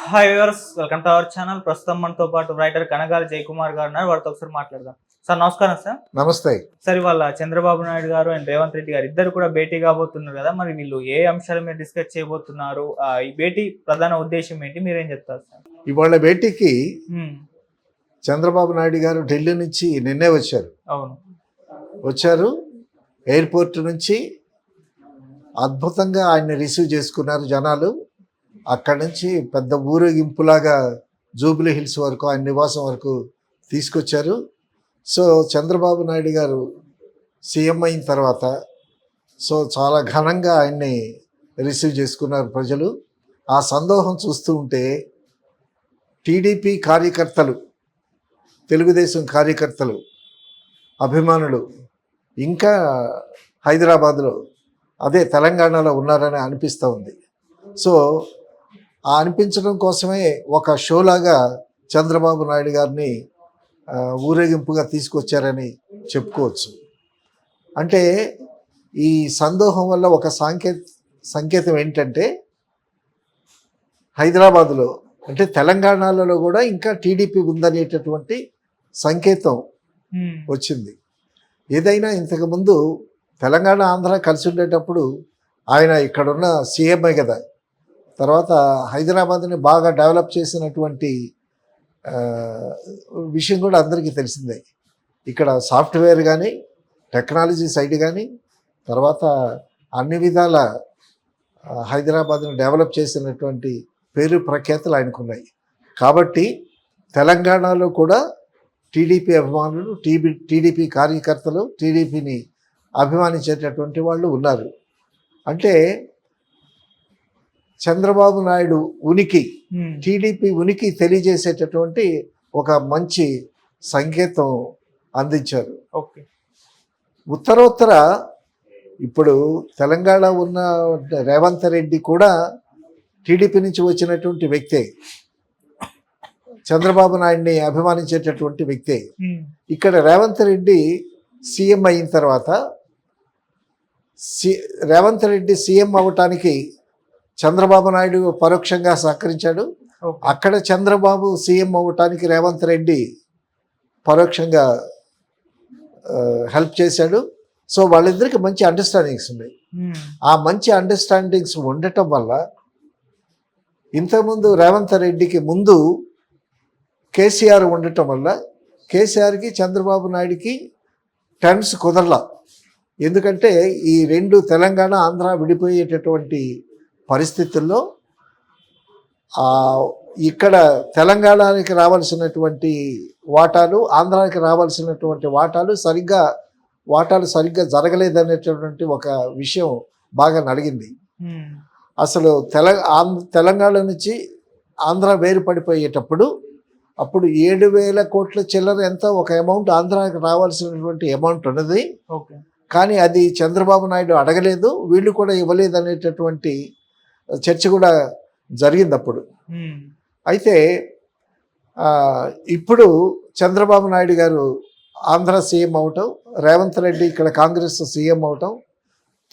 Hi viewers, welcome to our channel. ప్రస్తుతం మనతో పాటు రైటర్ కనగాలి జయకుమార్ గారు ఉన్నారు. వారితో ఒకసారి మాట్లాడదాం. సార్ నమస్కారం సార్. నమస్తే. సార్ ఇవాళ చంద్రబాబు నాయుడు గారు అండ్ రేవంత్ రెడ్డి గారు ఇద్దరు కూడా భేటీ కాబోతున్నారు కదా, మరి వీళ్ళు ఏ అంశాల మీద డిస్కస్ చేయబోతున్నారు? ఈ భేటీ ప్రధాన ఉద్దేశం ఏంటి, మీరేం చెప్తారు సార్? ఇవాళ భేటీకి ఉమ్, చంద్రబాబు నాయుడు గారు ఢిల్లీ నుంచి నిన్నే వచ్చారు. అవును. ఎయిర్పోర్ట్ నుంచి అద్భుతంగా ఆయన్ని రిసీవ్ చేసుకున్నారు జనాలు. అక్కడి నుంచి పెద్ద ఊరేగింపులాగా జూబ్లీ హిల్స్ వరకు ఆయన నివాసం వరకు తీసుకొచ్చారు. సో చంద్రబాబు నాయుడు గారు సీఎం అయిన తర్వాత చాలా ఘనంగా ఆయన్ని రిసీవ్ చేసుకున్నారు ప్రజలు. ఆ సందోహం చూస్తూ ఉంటే టీడీపీ కార్యకర్తలు, తెలుగుదేశం కార్యకర్తలు, అభిమానులు ఇంకా హైదరాబాద్లో అదే తెలంగాణలో ఉన్నారని అనిపిస్తూ ఉంది. సో ఆ అనిపించడం కోసమే ఒక షోలాగా చంద్రబాబు నాయుడు గారిని ఊరేగింపుగా తీసుకొచ్చారని చెప్పుకోవచ్చు. అంటే ఈ సందోహం వల్ల ఒక సంకేతం ఏంటంటే హైదరాబాదులో అంటే తెలంగాణలో కూడా ఇంకా టీడీపీ ఉందనేటటువంటి సంకేతం వచ్చింది. ఏదైనా ఇంతకుముందు తెలంగాణ ఆంధ్ర కలిసి ఉండేటప్పుడు ఆయన ఇక్కడున్న సీఎంఏ కదా. తర్వాత హైదరాబాద్ని బాగా డెవలప్ చేసినటువంటి విషయం కూడా అందరికీ తెలిసిందే. ఇక్కడ సాఫ్ట్వేర్ కానీ, టెక్నాలజీ సైడ్ కానీ, తర్వాత అన్ని విధాల హైదరాబాద్ని డెవలప్ చేసినటువంటి పేరు ప్రఖ్యాతులు ఆయనకున్నాయి. కాబట్టి తెలంగాణలో కూడా టీడీపీ అభిమానులు, టీడీపీ కార్యకర్తలు, టీడీపీని అభిమానించేటటువంటి వాళ్ళు ఉన్నారు. అంటే చంద్రబాబు నాయుడు ఉనికి, టీడీపీ ఉనికి తెలియజేసేటటువంటి ఒక మంచి సంకేతం అందించారు. ఓకే. ఉత్తరోత్తర ఇప్పుడు తెలంగాణ ఉన్న రేవంత్ రెడ్డి కూడా టీడీపీ నుంచి వచ్చినటువంటి వ్యక్తే, చంద్రబాబు నాయుడిని అభిమానించేటటువంటి వ్యక్తే. ఇక్కడ రేవంత్ రెడ్డి సీఎం అయిన తర్వాత రేవంత్ రెడ్డి సీఎం అవ్వటానికి చంద్రబాబు నాయుడు పరోక్షంగా సహకరించాడు. అక్కడ చంద్రబాబు సీఎం అవ్వటానికి రేవంత్ రెడ్డి పరోక్షంగా హెల్ప్ చేశాడు. సో వాళ్ళిద్దరికి మంచి అండర్స్టాండింగ్స్ ఉన్నాయి. ఆ మంచి అండర్స్టాండింగ్స్ ఉండటం వల్ల ఇంతకుముందు రేవంత్ రెడ్డికి ముందు కేసీఆర్ ఉండటం వల్ల కేసీఆర్కి చంద్రబాబు నాయుడికి టర్మ్స్ కుదరలా. ఎందుకంటే ఈ రెండు తెలంగాణ ఆంధ్ర విడిపోయేటటువంటి పరిస్థితుల్లో ఇక్కడ తెలంగాణకి రావాల్సినటువంటి వాటాలు, ఆంధ్రాకి రావాల్సినటువంటి వాటాలు సరిగ్గా జరగలేదనేటటువంటి ఒక విషయం బాగా నలిగింది. అసలు తెలంగాణ నుంచి ఆంధ్ర వేరుపడిపోయేటప్పుడు అప్పుడు 7,000 కోట్ల చిల్లర ఎంత ఒక అమౌంట్ ఆంధ్రాకి రావాల్సినటువంటి అమౌంట్ ఉన్నది. కానీ అది చంద్రబాబు నాయుడు అడగలేదు, వీళ్ళు కూడా ఇవ్వలేదు అనేటటువంటి చర్చ కూడా జరిగింది అప్పుడు. అయితే ఇప్పుడు చంద్రబాబు నాయుడు గారు ఆంధ్ర సీఎం అవటం, రేవంత్ రెడ్డి ఇక్కడ కాంగ్రెస్ సీఎం అవటం,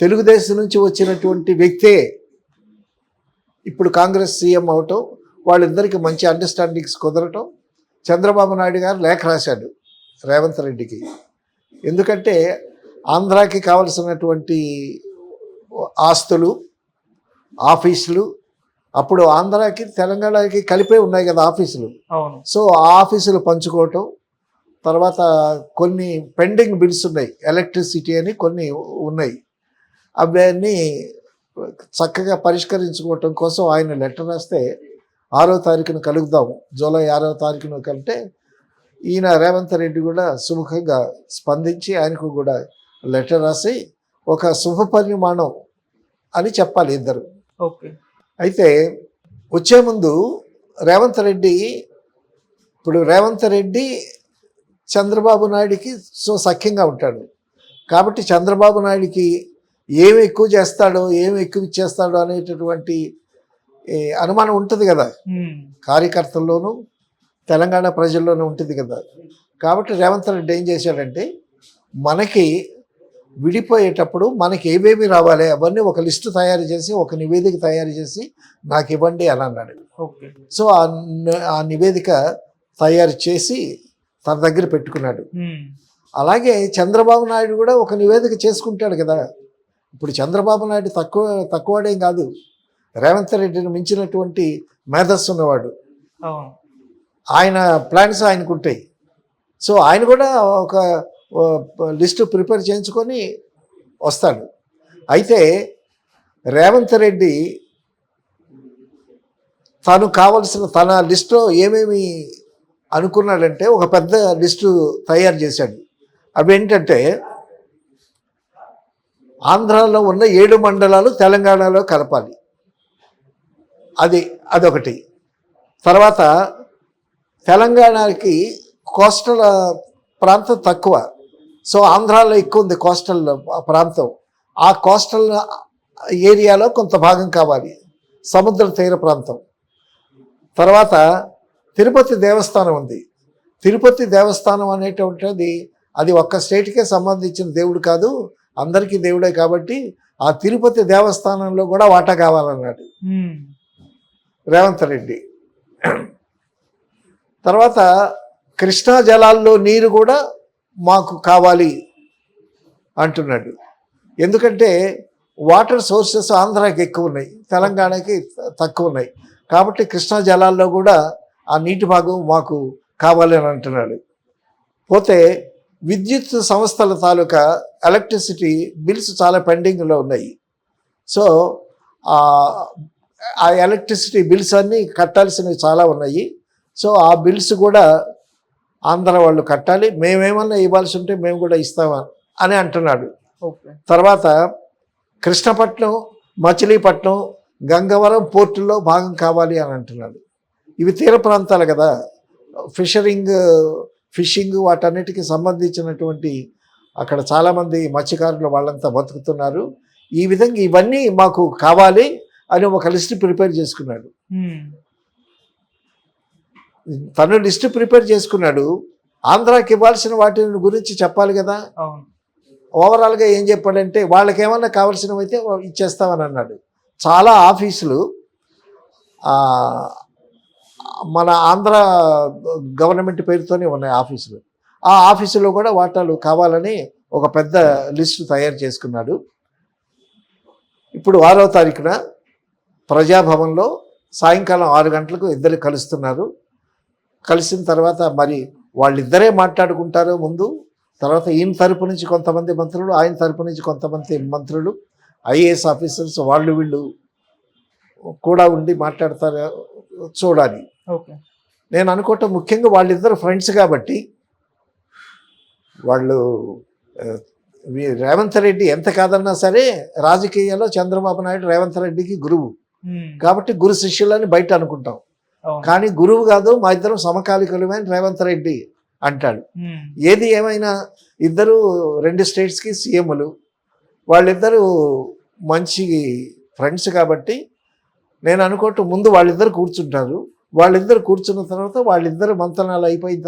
తెలుగుదేశం నుంచి వచ్చినటువంటి వ్యక్తే ఇప్పుడు కాంగ్రెస్ సీఎం అవటం, వాళ్ళిద్దరికి మంచి అండర్స్టాండింగ్స్ కుదరటం. చంద్రబాబు నాయుడు గారు లేఖ రాశాడు రేవంత్ రెడ్డికి. ఎందుకంటే ఆంధ్రాకి కావలసినటువంటి ఆస్తులు, ఆఫీసులు అప్పుడు ఆంధ్రాకి తెలంగాణకి కలిపే ఉన్నాయి కదా ఆఫీసులు. సో ఆ ఆఫీసులు పంచుకోవటం, తర్వాత కొన్ని పెండింగ్ బిల్స్ ఉన్నాయి, ఎలక్ట్రిసిటీ అని కొన్ని ఉన్నాయి, అవన్నీ చక్కగా పరిష్కరించుకోవటం కోసం ఆయన లెటర్ రాస్తే 6వ తారీఖున కలుగుదాం, జూలై 6వ తారీఖున కంటే ఈయన రేవంత్ రెడ్డి కూడా సుముఖంగా స్పందించి ఆయనకు కూడా లెటర్ రాసి ఒక శుభ పరిమాణం అని చెప్పాలి ఇద్దరు. ఓకే. అయితే వచ్చే ముందు రేవంత్ రెడ్డి చంద్రబాబు నాయుడికి సఖ్యంగా ఉంటాడు. కాబట్టి చంద్రబాబు నాయుడికి ఏమి ఎక్కువ చేస్తాడో, ఏమి ఎక్కువ ఇచ్చేస్తాడో అనేటటువంటి అనుమానం ఉంటుంది కదా కార్యకర్తల్లోనూ, తెలంగాణ ప్రజల్లోనూ ఉంటుంది కదా. కాబట్టి రేవంత్ రెడ్డి ఏం చేశాడంటే, మనకి విడిపోయేటప్పుడు మనకి ఏమేమి రావాలి అవన్నీ ఒక లిస్టు తయారు చేసి ఒక నివేదిక తయారు చేసి నాకు ఇవ్వండి అని అన్నాడు. ఓకే. సో ఆ నివేదిక తయారు చేసి తన దగ్గర పెట్టుకున్నాడు. అలాగే చంద్రబాబు నాయుడు కూడా ఒక నివేదిక చేసుకుంటాడు కదా. ఇప్పుడు చంద్రబాబు నాయుడు తక్కువడేం కాదు, రేవంత్ రెడ్డిని మించినటువంటి మేధస్సు ఉన్నవాడు. ఆయన ప్లాన్స్ ఆయనకు ఉంటాయి. సో ఆయన కూడా ఒక లిస్టు ప్రిపేర్ చేయించుకొని వస్తాడు. అయితే రేవంత్ రెడ్డి తను కావలసిన తన లిస్టులో ఏమేమి అనుకున్నాడంటే ఒక పెద్ద లిస్టు తయారు చేశాడు. అవి ఏంటంటే ఆంధ్రాలో ఉన్న 7 మండలాలు తెలంగాణలో కలపాలి, అదొకటి. తర్వాత తెలంగాణకి కోస్టల్ ప్రాంతం తక్కువ, సో ఆంధ్రాలో ఎక్కువ ఉంది కోస్టల్ ప్రాంతం. ఆ కోస్టల్ ఏరియాలో కొంత భాగం కావాలి, సముద్ర తీర ప్రాంతం. తర్వాత తిరుపతి దేవస్థానం ఉంది. తిరుపతి దేవస్థానం అనేటువంటిది అది ఒక్క స్టేట్కే సంబంధించిన దేవుడు కాదు, అందరికీ దేవుడే. కాబట్టి ఆ తిరుపతి దేవస్థానంలో కూడా వాటా కావాలన్నాడు రేవంత్ రెడ్డి. తర్వాత కృష్ణా జలాల్లో నీరు కూడా మాకు కావాలి అంటున్నాడు. ఎందుకంటే వాటర్ సోర్సెస్ ఆంధ్రాకి ఎక్కువ ఉన్నాయి, తెలంగాణకి తక్కువ ఉన్నాయి. కాబట్టి కృష్ణా జలాల్లో కూడా ఆ నీటి భాగం మాకు కావాలి అని అంటున్నాడు. పోతే విద్యుత్ సంస్థల తాలూకా ఎలక్ట్రిసిటీ బిల్స్ చాలా పెండింగ్లో ఉన్నాయి. సో ఆ ఎలక్ట్రిసిటీ బిల్స్ అన్నీ కట్టాల్సినవి చాలా ఉన్నాయి. సో ఆ బిల్స్ కూడా ఆంధ్ర వాళ్ళు కట్టాలి, మేమేమన్నా ఇవ్వాల్సి ఉంటే మేము కూడా ఇస్తామా అని అంటున్నాడు. తర్వాత కృష్ణపట్నం, మచిలీపట్నం, గంగవరం పోర్టుల్లో భాగం కావాలి అని అంటున్నాడు. ఇవి తీర ప్రాంతాలు కదా, ఫిషింగ్ వాటన్నిటికీ సంబంధించినటువంటి అక్కడ చాలామంది మత్స్యకారులు వాళ్ళంతా బతుకుతున్నారు. ఈ విధంగా ఇవన్నీ మాకు కావాలి అని ఒక లిస్ట్ ప్రిపేర్ చేసుకున్నాడు. తను లిస్ట్ ప్రిపేర్ చేసుకున్నాడు. ఆంధ్రాకి ఇవ్వాల్సిన వాటి గురించి చెప్పాలి కదా. ఓవరాల్గా ఏం చెప్పాడంటే వాళ్ళకి ఏమన్నా కావాల్సినవి అయితే ఇచ్చేస్తామని అన్నాడు. చాలా ఆఫీసులు మన ఆంధ్ర గవర్నమెంట్ పేరుతోనే ఉన్నాయి ఆఫీసులు. ఆ ఆఫీసులో కూడా వాటాలు కావాలని ఒక పెద్ద లిస్టు తయారు చేసుకున్నాడు. ఇప్పుడు 6వ తారీఖున ప్రజాభవన్లో సాయంకాలం 6 గంటలకు ఇద్దరు కలుస్తున్నారు. కలిసిన తర్వాత మరి వాళ్ళిద్దరే మాట్లాడుకుంటారు ముందు. తర్వాత ఈయన తరపు నుంచి కొంతమంది మంత్రులు, ఆయన తరపు నుంచి కొంతమంది మంత్రులు, ఐఏఎస్ ఆఫీసర్స్ వాళ్ళు వీళ్ళు కూడా ఉండి మాట్లాడతారు, చూడాలి. నేను అనుకోవటం ముఖ్యంగా వాళ్ళిద్దరు ఫ్రెండ్స్ కాబట్టి వాళ్ళు రేవంత్ రెడ్డి ఎంత కాదన్నా సరే రాజకీయాల్లో చంద్రబాబు నాయుడు రేవంత్ రెడ్డికి గురువు కాబట్టి గురు శిష్యులని బయట అనుకుంటాం. కానీ గురువు కాదు, మా ఇద్దరం సమకాలికులమైన రేవంత్ రెడ్డి అంటాడు. ఏది ఏమైనా ఇద్దరు 2 స్టేట్స్కి సీఎంలు, వాళ్ళిద్దరూ మంచి ఫ్రెండ్స్ కాబట్టి నేను అనుకోవటం ముందు వాళ్ళిద్దరు కూర్చుంటారు. వాళ్ళిద్దరు కూర్చున్న తర్వాత వాళ్ళిద్దరు మంతనాలు అయిపోయిన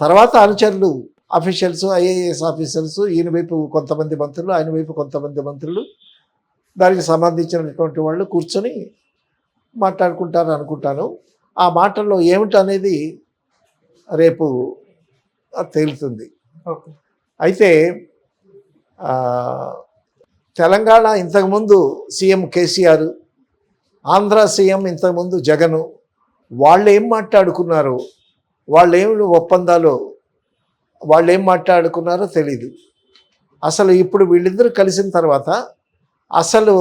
తర్వాత అనుచరులు, అఫీషియల్స్, ఐఏఎస్ ఆఫీసర్స్, ఈయన వైపు కొంతమంది మంత్రులు, ఆయన వైపు కొంతమంది మంత్రులు, దానికి సంబంధించినటువంటి వాళ్ళు కూర్చొని మాట్లాడుకుంటారు అనుకుంటాను. ఆ మాటల్లో ఏమిటనేది రేపు తేలుతుంది. అయితే తెలంగాణ ఇంతకుముందు సీఎం కేసీఆర్, ఆంధ్ర సీఎం ఇంతకుముందు జగను, వాళ్ళు ఏం మాట్లాడుకున్నారో, వాళ్ళు ఏమి ఒప్పందాలు, వాళ్ళు ఏం మాట్లాడుకున్నారో తెలీదు. అసలు ఇప్పుడు వీళ్ళిద్దరూ కలిసిన తర్వాత అసలు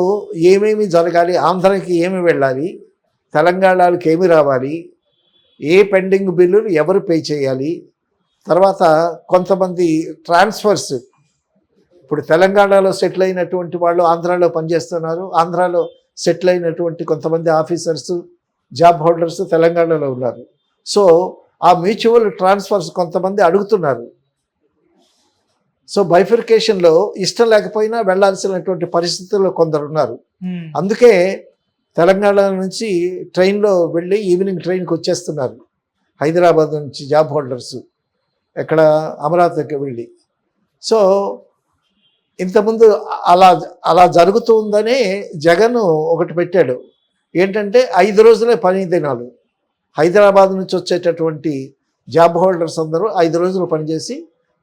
ఏమేమి జరగాలి, ఆంధ్రాకి ఏమి వెళ్ళాలి, తెలంగాణకి ఏమి రావాలి, ఏ పెండింగ్ బిల్లులు ఎవరు పే చేయాలి, తర్వాత కొంతమంది ట్రాన్స్ఫర్స్, ఇప్పుడు తెలంగాణలో సెటిల్ అయినటువంటి వాళ్ళు ఆంధ్రాలో పనిచేస్తున్నారు, ఆంధ్రాలో సెటిల్ అయినటువంటి కొంతమంది ఆఫీసర్స్, జాబ్ హోల్డర్స్ తెలంగాణలో ఉన్నారు. సో ఆ మ్యూచువల్ ట్రాన్స్ఫర్స్ కొంతమంది అడుగుతున్నారు. సో బైఫిర్కేషన్లో ఇష్టం లేకపోయినా వెళ్లాల్సినటువంటి పరిస్థితుల్లో కొందరు ఉన్నారు. అందుకే తెలంగాణ నుంచి ట్రైన్లో వెళ్ళి ఈవినింగ్ ట్రైన్కి వచ్చేస్తున్నారు హైదరాబాద్ నుంచి జాబ్ హోల్డర్స్, ఎక్కడ అమరావతికి వెళ్ళి. సో ఇంతకుముందు అలా అలా జరుగుతుందనే జగన్ ఒకటి పెట్టాడు. ఏంటంటే 5 రోజులే పని దినాలు. హైదరాబాద్ నుంచి వచ్చేటటువంటి జాబ్ హోల్డర్స్ అందరూ 5 రోజులు పనిచేసి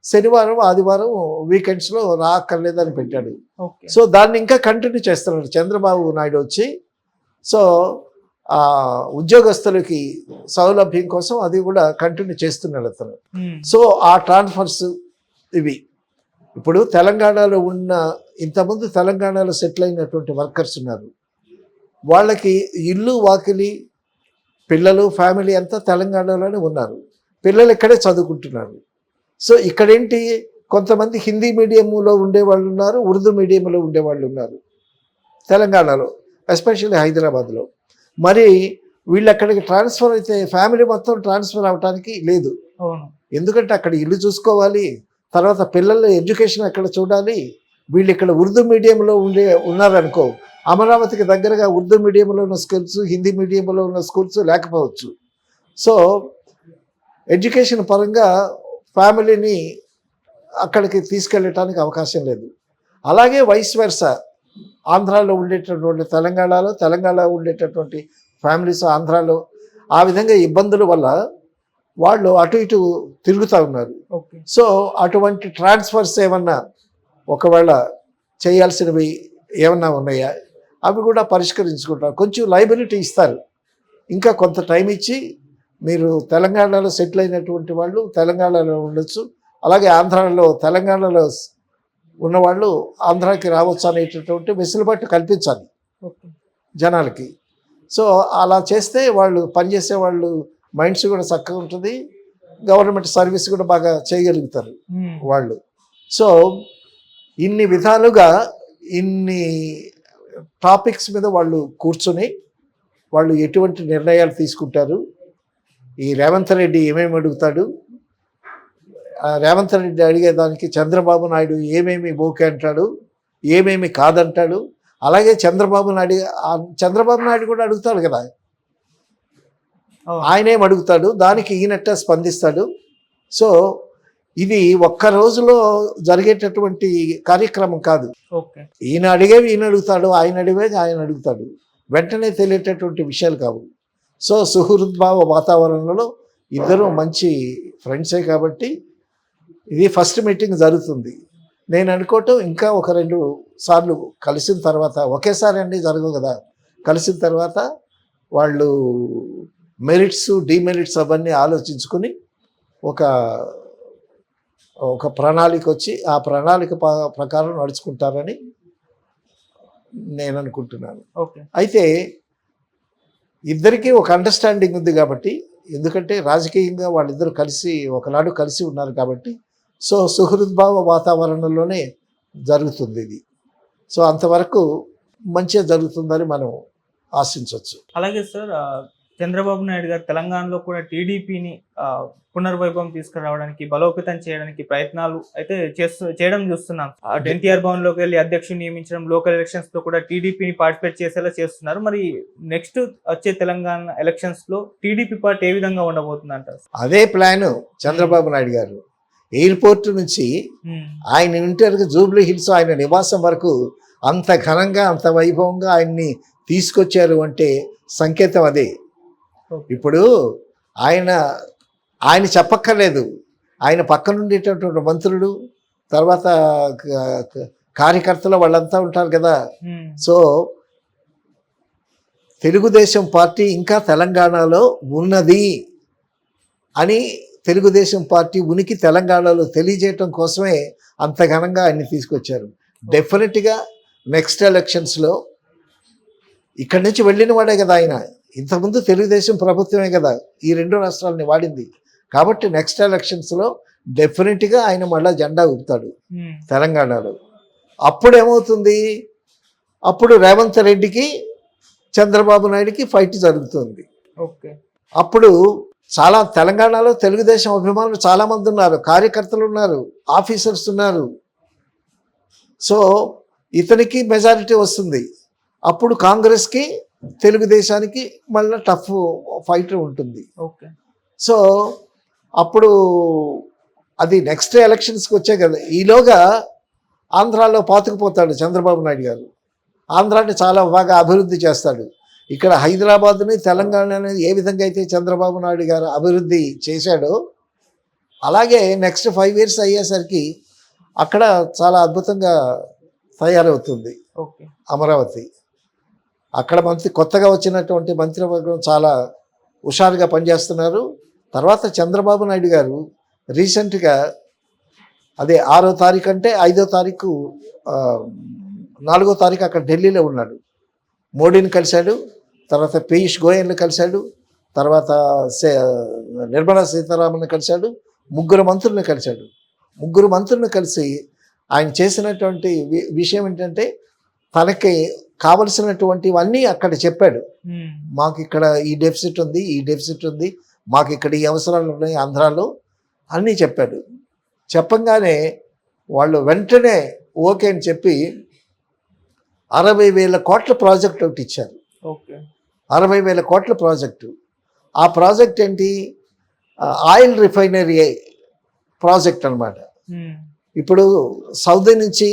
శనివారం ఆదివారం వీకెండ్స్లో రాక్కర్లేదని పెట్టాడు. ఓకే. సో దాన్ని ఇంకా కంటిన్యూ చేస్తున్నాడు చంద్రబాబు నాయుడు వచ్చి. సో ఉద్యోగస్తులకి సౌలభ్యం కోసం అది కూడా కంటిన్యూ చేస్తున్నాడు అతను. సో ఆ ట్రాన్స్ఫర్స్ ఇవి ఇప్పుడు తెలంగాణలో ఉన్న ఇంతకుముందు తెలంగాణలో సెటిల్ అయినటువంటి వర్కర్స్ ఉన్నారు. వాళ్ళకి ఇల్లు వాకిలి పిల్లలు ఫ్యామిలీ అంతా తెలంగాణలోనే ఉన్నారు. పిల్లలు ఇక్కడే చదువుకుంటున్నారు. సో ఇక్కడేంటి కొంతమంది హిందీ మీడియంలో ఉండేవాళ్ళు ఉన్నారు, ఉర్దూ మీడియంలో ఉండేవాళ్ళు ఉన్నారు తెలంగాణలో, ఎస్పెషల్లీ హైదరాబాద్లో. మరి వీళ్ళు అక్కడికి ట్రాన్స్ఫర్ అయితే ఫ్యామిలీ మొత్తం ట్రాన్స్ఫర్ అవడానికి లేదు. ఎందుకంటే అక్కడ ఇల్లు చూసుకోవాలి, తర్వాత పిల్లల ఎడ్యుకేషన్ అక్కడ చూడాలి. వీళ్ళు ఇక్కడ ఉర్దూ మీడియంలో ఉన్నారనుకో, అమరావతికి దగ్గరగా ఉర్దూ మీడియంలో ఉన్న స్కూల్స్ హిందీ మీడియంలో ఉన్న స్కూల్స్ లేకపోవచ్చు. సో ఎడ్యుకేషన్ పరంగా ఫ్యామిలీని అక్కడికి తీసుకెళ్ళటానికి అవకాశం లేదు. అలాగే వైస్ వెర్సా ఆంధ్రాలో ఉండేటటువంటి తెలంగాణలో ఉండేటటువంటి ఫ్యామిలీస్ ఆంధ్రాలో ఆ విధంగా ఇబ్బందుల వల్ల వాళ్ళు అటు ఇటు తిరుగుతూ ఉన్నారు. సో అటువంటి ట్రాన్స్ఫర్స్ ఏమన్నా ఒకవేళ చేయాల్సినవి ఏమన్నా ఉన్నాయా అవి కూడా పరిష్కరించుకుంటారు. కొంచెం లైబిలిటీ ఇస్తారు. ఇంకా కొంత టైం ఇచ్చి మీరు తెలంగాణలో సెటిల్ అయినటువంటి వాళ్ళు తెలంగాణలో ఉండొచ్చు, అలాగే తెలంగాణలో ఉన్నవాళ్ళు ఆంధ్రాకి రావచ్చు అనేటటువంటి వెసులుబాటు కల్పించాలి జనాలకి. సో అలా చేస్తే వాళ్ళు పనిచేసే వాళ్ళు మైండ్స్ కూడా చక్కగా ఉంటుంది, గవర్నమెంట్ సర్వీస్ కూడా బాగా చేయగలుగుతారు వాళ్ళు. సో ఇన్ని విధాలుగా ఇన్ని టాపిక్స్ మీద వాళ్ళు కూర్చొని వాళ్ళు ఎటువంటి నిర్ణయాలు తీసుకుంటారు, ఈ రేవంత్ రెడ్డి ఏమేమి అడుగుతాడు, రేవంత్ రెడ్డి అడిగేదానికి చంద్రబాబు నాయుడు ఏమేమి ఓకే అంటాడు, ఏమేమి కాదంటాడు. అలాగే చంద్రబాబు నాయుడు కూడా అడుగుతాడు కదా, ఆయనేం అడుగుతాడు, దానికి ఈయనట్టే స్పందిస్తాడు. సో ఇది ఒక్క రోజులో జరిగేటటువంటి కార్యక్రమం కాదు. ఈయన అడిగేవి ఈయన అడుగుతాడు, ఆయన అడిగేది ఆయన అడుగుతాడు, వెంటనే తెలియటటువంటి విషయాలు కావు. సో సుహృద్భావ వాతావరణంలో ఇద్దరు మంచి ఫ్రెండ్సే కాబట్టి ఇది ఫస్ట్ మీటింగ్ జరుగుతుంది. నేను అనుకోవటం ఇంకా ఒక 2 సార్లు కలిసిన తర్వాత, ఒకేసారి అన్నీ జరగవు కదా, కలిసిన తర్వాత వాళ్ళు మెరిట్స్ డిమెరిట్స్ అవన్నీ ఆలోచించుకొని ఒక ప్రణాళిక వచ్చి ఆ ప్రణాళిక ప్రకారం నడుచుకుంటారని నేను అనుకుంటున్నాను. అయితే ఇద్దరికీ ఒక అండర్స్టాండింగ్ ఉంది కాబట్టి, ఎందుకంటే రాజకీయంగా వాళ్ళిద్దరూ ఒకనాడు కలిసి ఉన్నారు కాబట్టి, సో సుహృద్భావ వాతావరణంలోనే జరుగుతుంది ఇది. సో అంతవరకు మంచిగా జరుగుతుందని మనం ఆశించవచ్చు. అలాగే సార్, చంద్రబాబు నాయుడు గారు తెలంగాణలో కూడా టీడీపీని పునర్వైభవం తీసుకురావడానికి బలోపేతం చేయడానికి ప్రయత్నాలు అయితే చేయడం చూస్తున్నాం. ఎన్టీఆర్ భవన్ లోకి వెళ్ళి అధ్యక్షుడు నియమించడం, లోకల్ ఎలక్షన్స్ లో కూడా టీడీపీని పార్టిసిపేట్ చేసేలా చేస్తున్నారు. మరి నెక్స్ట్ వచ్చే తెలంగాణ ఎలక్షన్స్ లో టీడీపీ పార్టీ ఏ విధంగా ఉండబోతుంది అంటారు? అదే ప్లాన్ చంద్రబాబు నాయుడు గారు. ఎయిర్పోర్ట్ నుంచి ఆయన ఇంటర్కి జూబ్లీ హిల్స్ ఆయన నివాసం వరకు అంత ఘనంగా అంత వైభవంగా ఆయన్ని తీసుకొచ్చారు అంటే సంకేతం అదే. ఇప్పుడు ఆయన చెప్పక్కర్లేదు, ఆయన పక్కన ఉండేటటువంటి మంత్రులు తర్వాత కార్యకర్తలు వాళ్ళంతా ఉంటారు కదా. సో తెలుగుదేశం పార్టీ ఇంకా తెలంగాణలో ఉన్నది అని తెలుగుదేశం పార్టీ ఉనికి తెలంగాణలో తెలియజేయటం కోసమే అంత ఘనంగా ఆయన్ని తీసుకొచ్చారు. డెఫినెట్గా నెక్స్ట్ ఎలక్షన్స్లో ఇక్కడి నుంచి వెళ్ళిన వాడే కదా ఆయన. ఇంతకుముందు తెలుగుదేశం ప్రభుత్వమే కదా ఈ 2 రాష్ట్రాలని వాడింది. కాబట్టి నెక్స్ట్ ఎలక్షన్స్లో డెఫినెట్గా ఆయన మళ్ళీ జెండా ఊపుతాడు తెలంగాణలో. అప్పుడు ఏమవుతుంది, అప్పుడు రేవంత్ రెడ్డికి చంద్రబాబు నాయుడికి ఫైట్ జరుగుతుంది. అప్పుడు చాలా తెలంగాణలో తెలుగుదేశం అభిమానులు చాలామంది ఉన్నారు, కార్యకర్తలు ఉన్నారు, ఆఫీసర్స్ ఉన్నారు. సో ఇతనికి మెజారిటీ వస్తుంది. అప్పుడు కాంగ్రెస్కి తెలుగుదేశానికి మళ్ళీ టఫ్ ఫైట్ ఉంటుంది. సో అప్పుడు అది నెక్స్ట్ ఎలక్షన్స్కి వచ్చే కదా. ఈలోగా ఆంధ్రాలో పాతుకుపోతాడు చంద్రబాబు నాయుడు గారు. ఆంధ్రాని చాలా బాగా అభివృద్ధి చేస్తాడు. ఇక్కడ హైదరాబాద్ని తెలంగాణని ఏ విధంగా అయితే చంద్రబాబు నాయుడు గారు అభివృద్ధి చేశాడో అలాగే నెక్స్ట్ 5 years అయ్యేసరికి అక్కడ చాలా అద్భుతంగా తయారవుతుంది ఓకే. అమరావతి. అక్కడ కొత్తగా వచ్చినటువంటి మంత్రివర్గం చాలా హుషారుగా పనిచేస్తున్నారు. తర్వాత చంద్రబాబు నాయుడు గారు రీసెంట్గా అదే 6వ తారీఖు అంటే 5వ తారీఖు 4వ తారీఖు అక్కడ ఢిల్లీలో ఉన్నాడు. మోడీని కలిశాడు, తర్వాత పీయూష్ గోయల్ని కలిశాడు, తర్వాత నిర్మలా సీతారామన్ని కలిశాడు, 3 మంత్రులను కలిశాడు. 3 మంత్రులను కలిసి ఆయన చేసినటువంటి విషయం ఏంటంటే తనకి కావలసినటువంటివన్నీ అక్కడ చెప్పాడు. మాకు ఇక్కడ ఈ డెఫిసిట్ ఉంది, ఈ డెఫిసిట్ ఉంది, మాకు ఇక్కడ ఈ అవసరాలు ఉన్నాయి ఆంధ్రాలో అన్నీ చెప్పాడు. చెప్పంగానే వాళ్ళు వెంటనే ఓకే అని చెప్పి 60,000 కోట్ల ప్రాజెక్ట్ ఒకటి ఇచ్చారు. ఓకే. 60,000 కోట్ల ప్రాజెక్టు. ఆ ప్రాజెక్ట్ ఏంటి? ఆయిల్ రిఫైనరీ ప్రాజెక్ట్ అన్నమాట. ఇప్పుడు సౌదీ నుంచి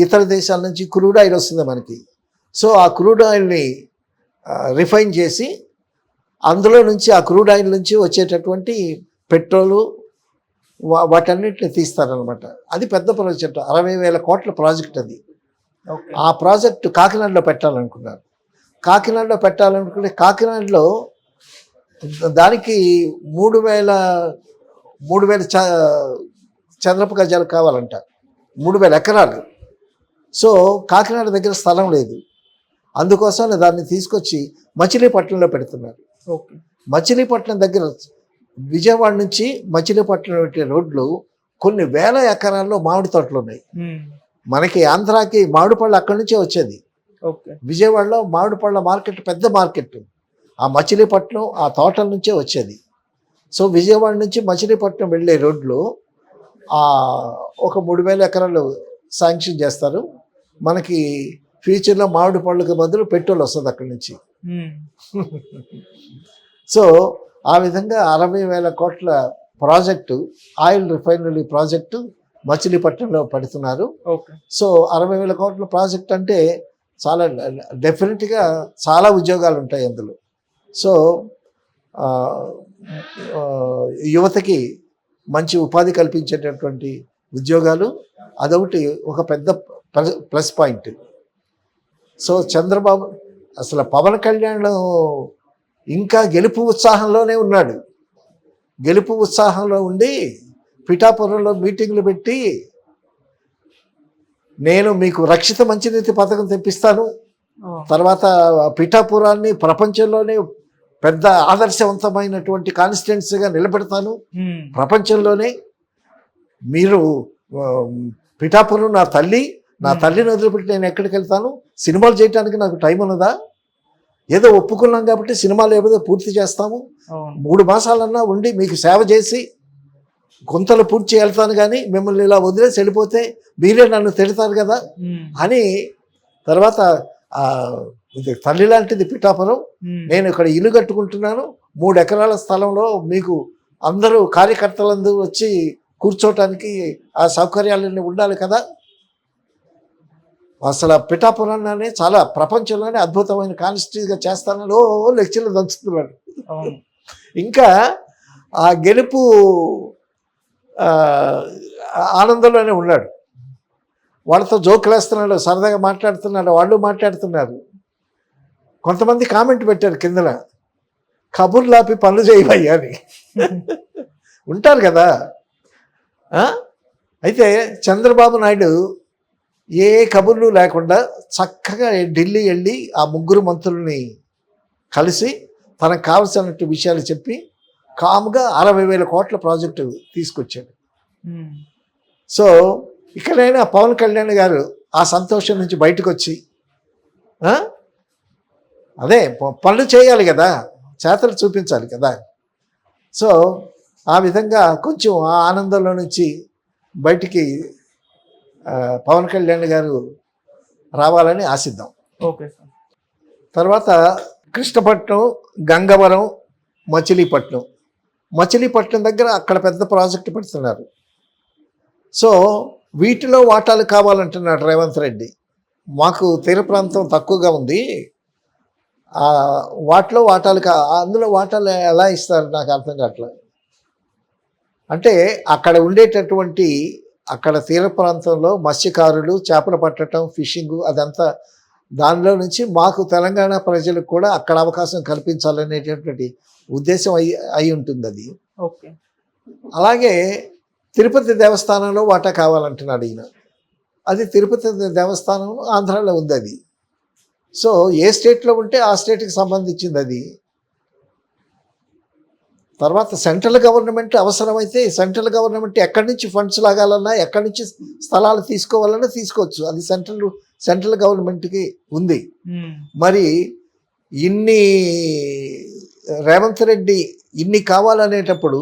ఇతర దేశాల నుంచి క్రూడ్ ఆయిల్ వస్తుంది మనకి. సో ఆ క్రూడ్ ఆయిల్ని రిఫైన్ చేసి అందులో నుంచి ఆ క్రూడ్ ఆయిల్ నుంచి వచ్చేటటువంటి పెట్రోలు వాటన్నిటిని తీస్తారనమాట. అది పెద్ద ప్రాజెక్ట్, 60,000 కోట్ల ప్రాజెక్ట్ అది. ఆ ప్రాజెక్టు కాకినాడలో పెట్టాలనుకున్నారు. కాకినాడలో పెట్టాలనుకుంటే కాకినాడలో దానికి 3,000 చదరపు గజాలు కావాలంట, 3,000 ఎకరాలు. సో కాకినాడ దగ్గర స్థలం లేదు. అందుకోసం దాన్ని తీసుకొచ్చి మచిలీపట్నంలో పెడుతున్నారు. మచిలీపట్నం దగ్గర విజయవాడ నుంచి మచిలీపట్నం పెట్టే రోడ్లు కొన్ని వేల ఎకరాల్లో మామిడి తోటలు ఉన్నాయి. మనకి ఆంధ్రాకి మామిడి పళ్ళు అక్కడి నుంచే వచ్చేది. విజయవాడలో మామిడి పళ్ళ మార్కెట్ పెద్ద మార్కెట్ ఆ మచిలీపట్నం ఆ తోటల నుంచే వచ్చేది. సో విజయవాడ నుంచి మచిలీపట్నం వెళ్ళే రోడ్లు ఒక 3,000 ఎకరాలు శాంక్షన్ చేస్తారు. మనకి ఫ్యూచర్లో మామిడి పళ్ళకి బదులు పెట్రోల్ వస్తుంది అక్కడి నుంచి. సో ఆ విధంగా 60,000 కోట్ల ప్రాజెక్టు, ఆయిల్ రిఫైనరీ ప్రాజెక్టు మచిలీపట్నంలో పెడుతున్నారు. సో 60,000 కోట్ల ప్రాజెక్ట్ అంటే చాలా డెఫినెట్గా చాలా ఉద్యోగాలు ఉంటాయి అందులో. సో యువతకి మంచి ఉపాధి కల్పించేటటువంటి ఉద్యోగాలు అదొకటి ఒక పెద్ద ప్లస్ పాయింట్. సో చంద్రబాబు అసలు పవన్ కళ్యాణ్ ఇంకా గెలుపు ఉత్సాహంలోనే ఉన్నాడు. గెలుపు ఉత్సాహంలో ఉండి పిఠాపురంలో మీటింగ్లు పెట్టి నేను మీకు రక్షిత మంచినీటి పథకం తెప్పిస్తాను, తర్వాత పిఠాపురాన్ని ప్రపంచంలోనే పెద్ద ఆదర్శవంతమైనటువంటి కాన్స్టిట్యున్సీగా నిలబెడతాను ప్రపంచంలోనే. మీరు పిఠాపురం నా తల్లిని వదిలిపెట్టి నేను ఎక్కడికి వెళ్తాను? సినిమాలు చేయడానికి నాకు టైం ఉన్నదా? ఏదో ఒప్పుకున్నాం కాబట్టి సినిమాలు ఏదో పూర్తి చేస్తాము, 3 మాసాలన్నా ఉండి మీకు సేవ చేసి గుంతలు పూర్తి వెళ్తాను, కానీ మిమ్మల్ని ఇలా వదిలేసి వెళ్ళిపోతే మీరే నన్ను తిడతారు కదా అని. తర్వాత ఇది తల్లి లాంటిది పిఠాపురం, నేను ఇక్కడ ఇల్లు కట్టుకుంటున్నాను 3 ఎకరాల స్థలంలో, మీకు అందరూ కార్యకర్తలందరూ వచ్చి కూర్చోటానికి ఆ సౌకర్యాలన్నీ ఉండాలి కదా. అసలు పిఠాపురాన్ని చాలా ప్రపంచంలోనే అద్భుతమైన కాన్స్టిట్యూన్సీగా చేస్తానని లెక్చర్లు దంచుతున్నాడు. ఇంకా ఆ గెలుపు ఆనందంలోనే ఉన్నాడు. వాళ్ళతో జోకులు వేస్తున్నాడు, సరదాగా మాట్లాడుతున్నాడు, వాళ్ళు మాట్లాడుతున్నారు. కొంతమంది కామెంట్ పెట్టారు కిందన, కబుర్లాపి పనులు చేయవయ్యా అని. ఉంటారు కదా. అయితే చంద్రబాబు నాయుడు ఏ కబుర్లు లేకుండా చక్కగా ఢిల్లీ వెళ్ళి ఆ 3 మంత్రుల్ని కలిసి తనకు కావలసినట్టు విషయాలు చెప్పి కామ్గా 60,000 కోట్ల ప్రాజెక్టు తీసుకొచ్చాడు. సో ఇక్కడైనా పవన్ కళ్యాణ్ గారు ఆ సంతోషం నుంచి బయటకు వచ్చి అదే పనులు చేయాలి కదా, చేతలు చూపించాలి కదా. సో ఆ విధంగా కొంచెం ఆ ఆనందంలో నుంచి బయటికి పవన్ కళ్యాణ్ గారు రావాలని ఆశిద్దాం. Okay sir. తర్వాత కృష్ణపట్నం, గంగవరం, మచిలీపట్నం దగ్గర అక్కడ పెద్ద ప్రాజెక్టు పెడుతున్నారు. సో వీటిలో వాటాలు కావాలంటున్నాడు రేవంత్ రెడ్డి. మాకు తీర ప్రాంతం తక్కువగా ఉంది, ఆ వాటిలో వాటాలు అందులో వాటాలు ఎలా ఇస్తారు నాకు అర్థం కావట్లేదు. అంటే అక్కడ ఉండేటటువంటి అక్కడ తీర ప్రాంతంలో మత్స్యకారులు చేపలు పట్టడం, ఫిషింగ్, అదంతా దానిలో నుంచి మాకు తెలంగాణ ప్రజలకు కూడా అక్కడ అవకాశం కల్పించాలనేటటువంటి ఉద్దేశం అయి ఉంటుంది అది. ఓకే. అలాగే తిరుపతి దేవస్థానంలో వాటా కావాలంటున్నాడు ఈయన. అది తిరుపతి దేవస్థానం ఆంధ్రాలో ఉంది అది. సో ఏ స్టేట్లో ఉంటే ఆ స్టేట్కి సంబంధించింది అది. తర్వాత సెంట్రల్ గవర్నమెంట్ అవసరమైతే సెంట్రల్ గవర్నమెంట్ ఎక్కడి నుంచి ఫండ్స్ లాగాలన్నా, ఎక్కడి నుంచి స్థలాలు తీసుకోవాలన్నా తీసుకోవచ్చు. అది సెంట్రల్ గవర్నమెంట్కి ఉంది. మరి ఇన్ని రేవంత్ రెడ్డి ఇన్ని కావాలనేటప్పుడు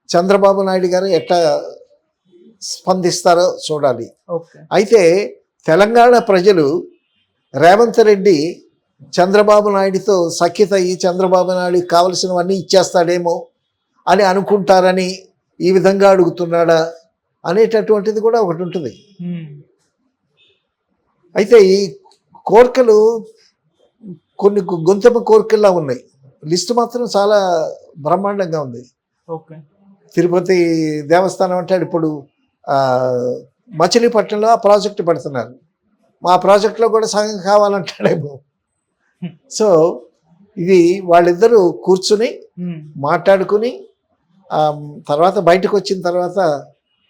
చంద్రబాబు నాయుడు గారు ఎట్లా స్పందిస్తారో చూడాలి. అయితే తెలంగాణ ప్రజలు రేవంత్ రెడ్డి చంద్రబాబు నాయుడితో సఖ్యత అయ్యి చంద్రబాబు నాయుడికి కావలసినవన్నీ ఇచ్చేస్తాడేమో అని అనుకుంటారని ఈ విధంగా అడుగుతున్నాడా అనేటటువంటిది కూడా ఒకటి ఉంటుంది. అయితే ఈ కోరికలు కొన్ని గొంతెమ్మ కోరికల్లా ఉన్నాయి. లిస్టు మాత్రం చాలా బ్రహ్మాండంగా ఉంది. తిరుపతి దేవస్థానం అంటాడు. ఇప్పుడు మచిలీపట్నంలో ఆ ప్రాజెక్టు పెడుతున్నారు. మా ప్రాజెక్టులో కూడా సగం కావాలంటాడేమో. సో ఇది వాళ్ళిద్దరూ కూర్చుని మాట్లాడుకుని తర్వాత బయటకు వచ్చిన తర్వాత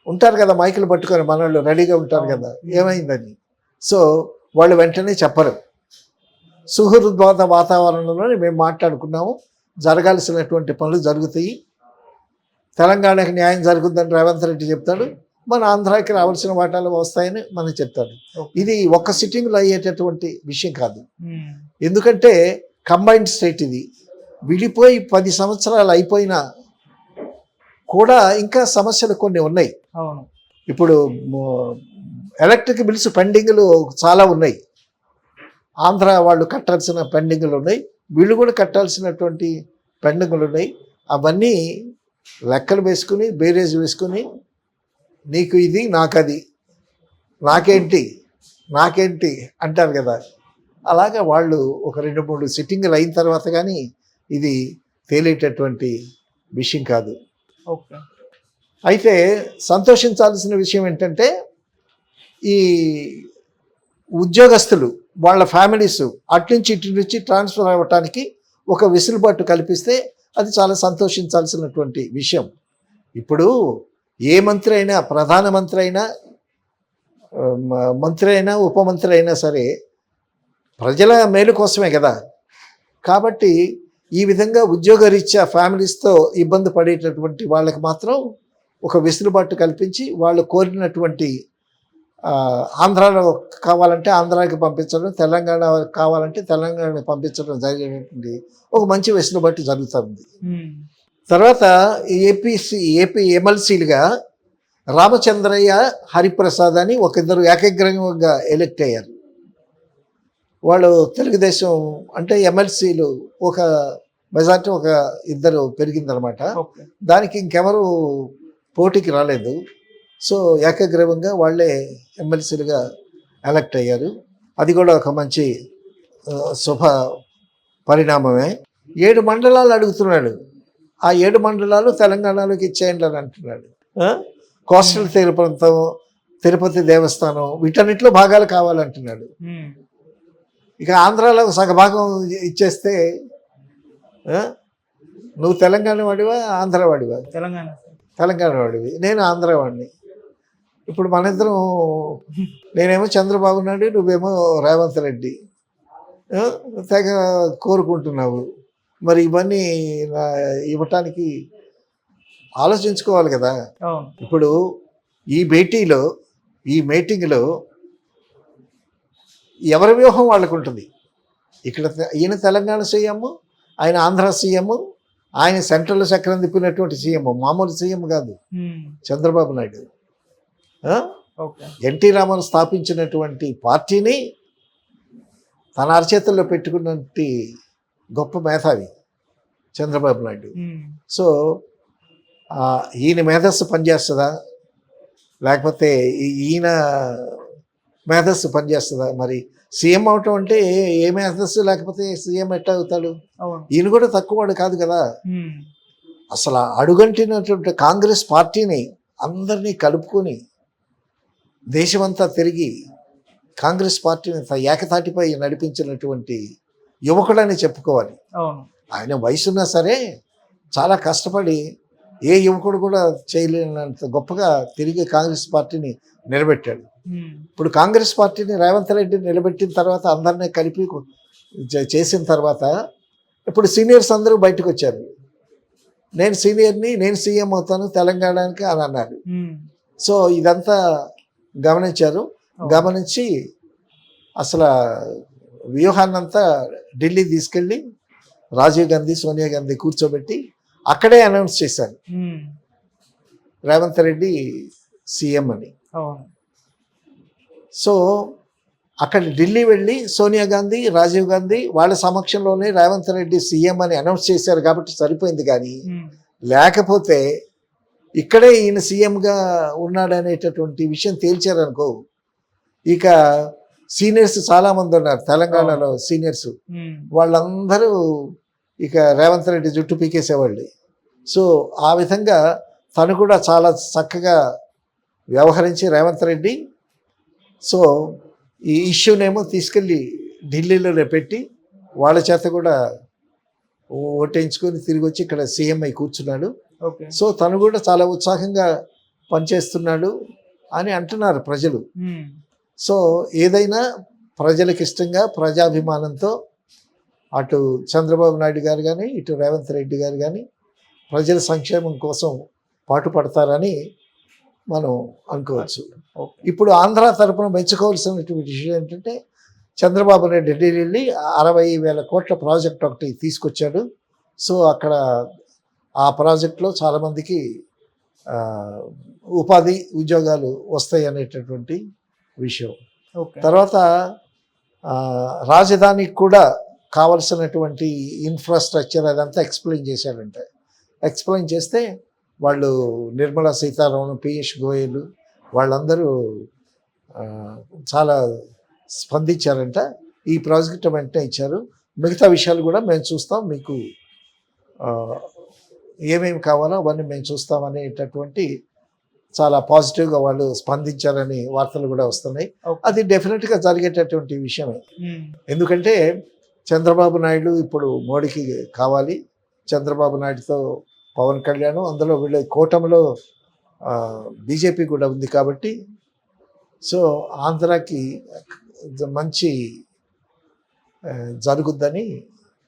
ఉంటారు కదా, మైకులు పట్టుకొని మనోళ్ళు రెడీగా ఉంటారు కదా, ఏమైందని. సో వాళ్ళు వెంటనే చెప్పరు. సుహృద్భాత వాతావరణంలో మేము మాట్లాడుకున్నాము, జరగాల్సినటువంటి పనులు జరుగుతాయి, తెలంగాణకి న్యాయం జరుగుతుందని రేవంత్ రెడ్డి చెప్తాడు, మన ఆంధ్రాకి రావాల్సిన వాటాలు వస్తాయని మనం చెప్తాడు. ఇది ఒక్క సిట్టింగ్లో అయ్యేటటువంటి విషయం కాదు. ఎందుకంటే కంబైన్డ్ స్టేట్ ఇది. విడిపోయి 10 సంవత్సరాలు అయిపోయినా కూడా ఇంకా సమస్యలు కొన్ని ఉన్నాయి. ఇప్పుడు ఎలక్ట్రిక్ బిల్స్ పెండింగ్లు చాలా ఉన్నాయి. ఆంధ్ర వాళ్ళు కట్టాల్సిన పెండింగ్లు ఉన్నాయి, వీళ్ళు కూడా కట్టాల్సినటువంటి పెండింగ్లు ఉన్నాయి. అవన్నీ లెక్కలు వేసుకుని బేరేజ్ వేసుకుని నీకు ఇది నాకది, నాకేంటి అంటారు కదా. అలాగా వాళ్ళు ఒక 2-3 సిట్టింగ్లు అయిన తర్వాత కానీ ఇది తేలేటటువంటి విషయం కాదు. అయితే సంతోషించాల్సిన విషయం ఏంటంటే ఈ ఉద్యోగస్తులు వాళ్ళ ఫ్యామిలీస్ అట్నుంచి ఇటు నుంచి ట్రాన్స్ఫర్ అవ్వటానికి ఒక వెసులుబాటు కల్పిస్తే అది చాలా సంతోషించాల్సినటువంటి విషయం. ఇప్పుడు ఏ మంత్రి అయినా, ప్రధానమంత్రి అయినా, మంత్రి అయినా, ఉప మంత్రి అయినా సరే ప్రజల మేలు కోసమే కదా. కాబట్టి ఈ విధంగా ఉద్యోగరీత్యా ఫ్యామిలీస్తో ఇబ్బంది పడేటటువంటి వాళ్ళకి మాత్రం ఒక వెసులుబాటు కల్పించి వాళ్ళు కోరినటువంటి ఆంధ్రాలో కావాలంటే ఆంధ్రాకి పంపించడం, తెలంగాణ కావాలంటే తెలంగాణకి పంపించడం జరిగేటువంటి ఒక మంచి వెసులుబాటు జరుగుతుంది. తర్వాత ఏపీ ఎమ్మెల్సీలుగా రామచంద్రయ్య, హరిప్రసాద్ అని ఇద్దరు ఏకగ్రీవంగా ఎలెక్ట్ అయ్యారు. వాళ్ళు తెలుగుదేశం అంటే ఎమ్మెల్సీలు ఒక మెజార్టీ ఒక ఇద్దరు పెరిగిందనమాట. దానికి ఇంకెవరు పోటీకి రాలేదు. సో ఏకగ్రీవంగా వాళ్ళే ఎమ్మెల్సీలుగా ఎలక్ట్ అయ్యారు. అది కూడా ఒక మంచి శుభ పరిణామమే. 7 మండలాలు అడుగుతున్నాడు. ఆ 7 మండలాలు తెలంగాణలోకి ఇచ్చేయండి అని అంటున్నాడు. కోస్టల్ తీర ప్రాంతం, తిరుపతి దేవస్థానం, వీటన్నిటిలో భాగాలు కావాలంటున్నాడు. ఇక ఆంధ్రాలో సగభాగం ఇచ్చేస్తే నువ్వు తెలంగాణ వాడివా, ఆంధ్ర వాడివా? తెలంగాణ వాడివి, నేను ఆంధ్ర వాడిని. ఇప్పుడు మన ఇద్దరం, నేనేమో చంద్రబాబు నాయుడు, నువ్వేమో రేవంత్ రెడ్డి, తెగ కోరుకుంటున్నావు. మరి ఇవన్నీ ఇవ్వటానికి ఆలోచించుకోవాలి కదా. ఇప్పుడు ఈ మీటింగ్లో ఎవరి వ్యూహం వాళ్ళకు ఉంటుంది. ఇక్కడ ఈయన తెలంగాణ సీఎం, ఆయన ఆంధ్ర సీఎం, ఆయన సెంట్రల్ చక్రం తిప్పినటువంటి సీఎం, మామూలు సీఎం కాదు చంద్రబాబు నాయుడు. ఎన్టీ రామారావు స్థాపించినటువంటి పార్టీని తన అరచేతుల్లో పెట్టుకున్నటువంటి గొప్ప మేధావి చంద్రబాబు నాయుడు. సో ఈయన మేధస్సు పనిచేస్తుందా, లేకపోతే ఈయన మేధస్సు పనిచేస్తుందా? మరి సీఎం అవటం అంటే ఏ మేధస్సు లేకపోతే సీఎం ఎట్లా అవుతాడు? అవును. ఈయన కూడా తక్కువ వాడు కాదు కదా. ఉమ్. అసలు అడుగంటినటువంటి కాంగ్రెస్ పార్టీని అందరినీ కలుపుకొని దేశమంతా తిరిగి కాంగ్రెస్ పార్టీని ఏకతాటిపై నడిపించినటువంటి యువకుడని చెప్పుకోవాలి. అవును. ఆయన వయసున్నా సరే చాలా కష్టపడి ఏ యువకుడు కూడా చేయలేనంత గొప్పగా తిరిగి కాంగ్రెస్ పార్టీని నిలబెట్టాడు. ఉమ్. ఇప్పుడు కాంగ్రెస్ పార్టీని రేవంత్ రెడ్డి నిలబెట్టిన తర్వాత అందరినీ కలిపి చేసిన తర్వాత ఇప్పుడు సీనియర్స్ అందరూ బయటకు వచ్చారు. నేను సీనియర్ని, నేను సీఎం అవుతాను తెలంగాణకి అని అన్నారు. ఉమ్. సో ఇదంతా గమనించారు. గమనించి అసలు వ్యూహాన్నంతా ఢిల్లీ తీసుకెళ్ళి రాజీవ్ గాంధీ, సోనియా గాంధీ కూర్చోబెట్టి అక్కడే అనౌన్స్ చేశారు ఉమ్. రేవంత్ రెడ్డి సీఎం అని. అవును. సో అక్కడ ఢిల్లీ వెళ్ళి సోనియా గాంధీ, రాజీవ్ గాంధీ వాళ్ళ సమక్షంలోనే రేవంత్ రెడ్డి సీఎం అని అనౌన్స్ చేశారు కాబట్టి సరిపోయింది. కానీ ఉమ్. లేకపోతే ఇక్కడే ఈయన సీఎంగా ఉన్నాడనేటటువంటి విషయం తేల్చారనుకో, ఇక సీనియర్స్ చాలామంది ఉన్నారు తెలంగాణలో సీనియర్స్, ఉమ్. వాళ్ళందరూ ఇక రేవంత్ రెడ్డి జుట్టు పీకేసేవాళ్ళు. సో ఆ విధంగా తను కూడా చాలా చక్కగా వ్యవహరించి రేవంత్ రెడ్డి సో ఈ ఇష్యూనేమో తీసుకెళ్ళి ఢిల్లీలో పెట్టి వాళ్ళ చేత కూడా ఓటేయించుకొని తిరిగి వచ్చి ఇక్కడ సీఎం అయి కూర్చున్నాడు. ఓకే. సో తను కూడా చాలా ఉత్సాహంగా పనిచేస్తున్నాడు అని అంటున్నారు ప్రజలు. ఉమ్. సో ఏదైనా ప్రజలకు ఇష్టంగా ప్రజాభిమానంతో అటు చంద్రబాబు నాయుడు గారు కానీ ఇటు రేవంత్ రెడ్డి గారు కానీ ప్రజల సంక్షేమం కోసం పాటుపడతారని మనం అనుకోవచ్చు. ఓకే. ఇప్పుడు ఆంధ్ర తరపున మెచ్చుకోవాల్సినటువంటి విషయం ఏంటంటే చంద్రబాబు నాయుడు ఢిల్లీ వెళ్ళి 60,000 కోట్ల ప్రాజెక్ట్ ఒకటి తీసుకొచ్చాడు. సో అక్కడ ఆ ప్రాజెక్ట్లో చాలామందికి ఉపాధి ఉద్యోగాలు వస్తాయి అనేటటువంటి విషయం. ఓకే. తర్వాత రాజధానికి కూడా కావలసినటువంటి ఇన్ఫ్రాస్ట్రక్చర్ అదంతా ఎక్స్ప్లెయిన్ చేశాడంట. ఎక్స్ప్లెయిన్ చేస్తే వాళ్ళు నిర్మలా సీతారామన్, పీయూష్ గోయల్ వాళ్ళందరూ చాలా స్పందించారంట. ఈ ప్రాజెక్ట్ వెంటనే ఇచ్చారు, మిగతా విషయాలు కూడా మేము చూస్తాం, మీకు ఏమేమి కావాలో అవన్నీ మేము చూస్తాం అనేటటువంటి చాలా పాజిటివ్గా వాళ్ళు స్పందించారని వార్తలు కూడా వస్తున్నాయి. అది డెఫినెట్గా జరిగేటటువంటి విషయమే. ఎందుకంటే చంద్రబాబు నాయుడు ఇప్పుడు మోడీకి కావాలి, చంద్రబాబు నాయుడుతో పవన్ కళ్యాణ్, అందులో వీళ్ళ కూటమిలో బీజేపీ కూడా ఉంది కాబట్టి సో ఆంధ్రాకి మంచి జరుగుద్దని